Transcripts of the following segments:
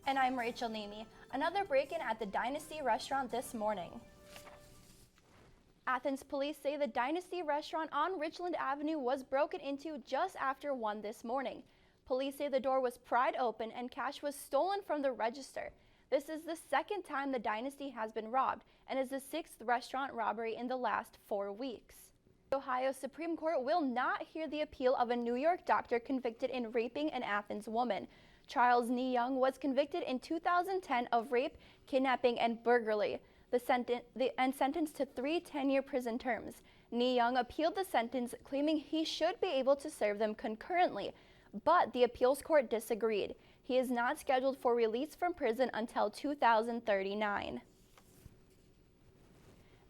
And I'm Rachel Nemi. Another break-in at the Dynasty restaurant this morning. Athens police say the Dynasty restaurant on Richland Avenue was broken into just after 1 this morning. Police say the door was pried open and cash was stolen from the register. This is the second time the Dynasty has been robbed and is the 6th restaurant robbery in the last 4 weeks. The Ohio Supreme Court will not hear the appeal of a New York doctor convicted in raping an Athens woman. Charles Nee Young was convicted in 2010 of rape, kidnapping, and burglary, and sentenced to 3 10-year prison terms. Nee Young appealed the sentence, claiming he should be able to serve them concurrently, but the appeals court disagreed. He is not scheduled for release from prison until 2039.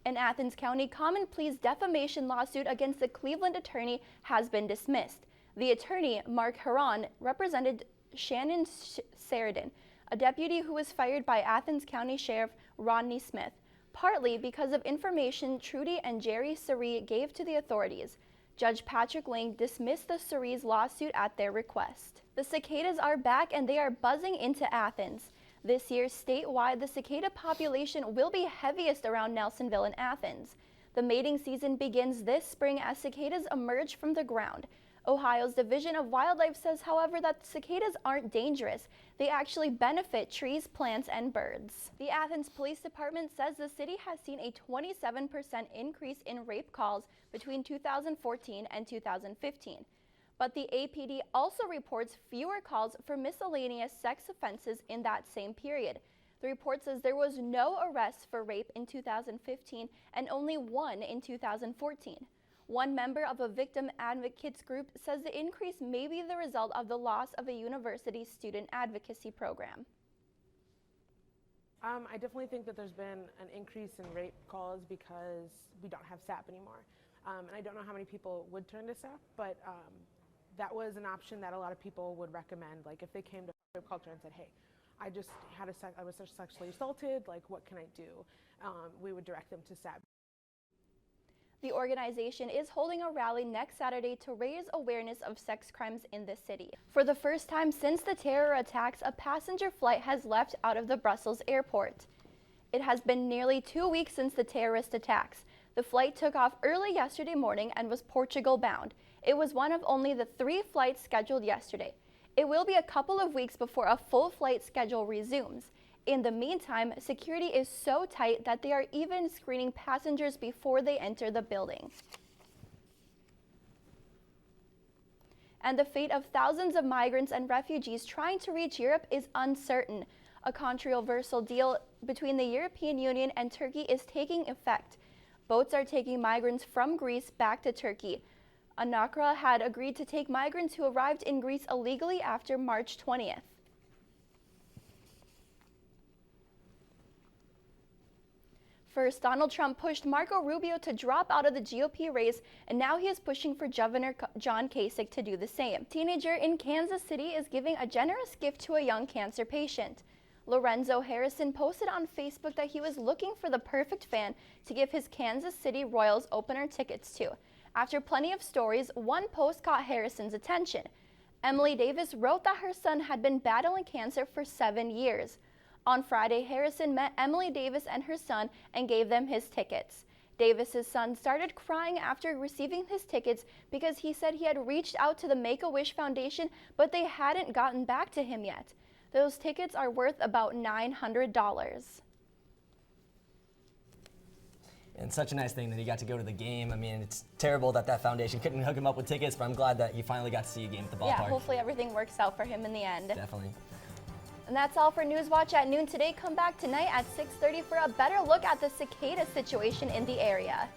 An Athens County Common Pleas defamation lawsuit against the Cleveland attorney has been dismissed. The attorney, Mark Heron, represented Shannon Sheridan, a deputy who was fired by Athens County Sheriff Rodney Smith, partly because of information Trudy and Jerry Surrey gave to the authorities. Judge Patrick Lang dismissed the Surreys' lawsuit at their request. The cicadas are back and they are buzzing into Athens. This year, statewide, the cicada population will be heaviest around Nelsonville and Athens. The mating season begins this spring as cicadas emerge from the ground. Ohio's Division of Wildlife says, however, that cicadas aren't dangerous. They actually benefit trees, plants, and birds. The Athens Police Department says the city has seen a 27% increase in rape calls between 2014 and 2015. But the APD also reports fewer calls for miscellaneous sex offenses in that same period. The report says there was no arrests for rape in 2015 and only 1 in 2014. One member of a victim advocates group says the increase may be the result of the loss of a university student advocacy program. I definitely think that there's been an increase in rape calls because we don't have SAP anymore. And I don't know how many people would turn to SAP, but that was an option that a lot of people would recommend. Like if they came to rape culture and said, hey, I was sexually assaulted, like what can I do? We would direct them to SAP. The organization is holding a rally next Saturday to raise awareness of sex crimes in the city. For the first time since the terror attacks, a passenger flight has left out of the Brussels airport. It has been nearly 2 weeks since the terrorist attacks. The flight took off early yesterday morning and was Portugal bound. It was one of only the 3 flights scheduled yesterday. It will be a couple of weeks before a full flight schedule resumes. In the meantime, security is so tight that they are even screening passengers before they enter the building. And the fate of thousands of migrants and refugees trying to reach Europe is uncertain. A controversial deal between the European Union and Turkey is taking effect. Boats are taking migrants from Greece back to Turkey. Ankara had agreed to take migrants who arrived in Greece illegally after March 20th. First, Donald Trump pushed Marco Rubio to drop out of the GOP race, and now he is pushing for Governor John Kasich to do the same. A teenager in Kansas City is giving a generous gift to a young cancer patient. Lorenzo Harrison posted on Facebook that he was looking for the perfect fan to give his Kansas City Royals opener tickets to. After plenty of stories, one post caught Harrison's attention. Emily Davis wrote that her son had been battling cancer for 7 years. On Friday, Harrison met Emily Davis and her son and gave them his tickets. Davis's son started crying after receiving his tickets because he said he had reached out to the Make-A-Wish Foundation, but they hadn't gotten back to him yet. Those tickets are worth about $900. And such a nice thing that he got to go to the game. I mean, it's terrible that that foundation couldn't hook him up with tickets, but I'm glad that he finally got to see a game at the ballpark. Yeah, hopefully everything works out for him in the end. Definitely. And that's all for Newswatch at noon today. Come back tonight at 6:30 for a better look at the cicada situation in the area.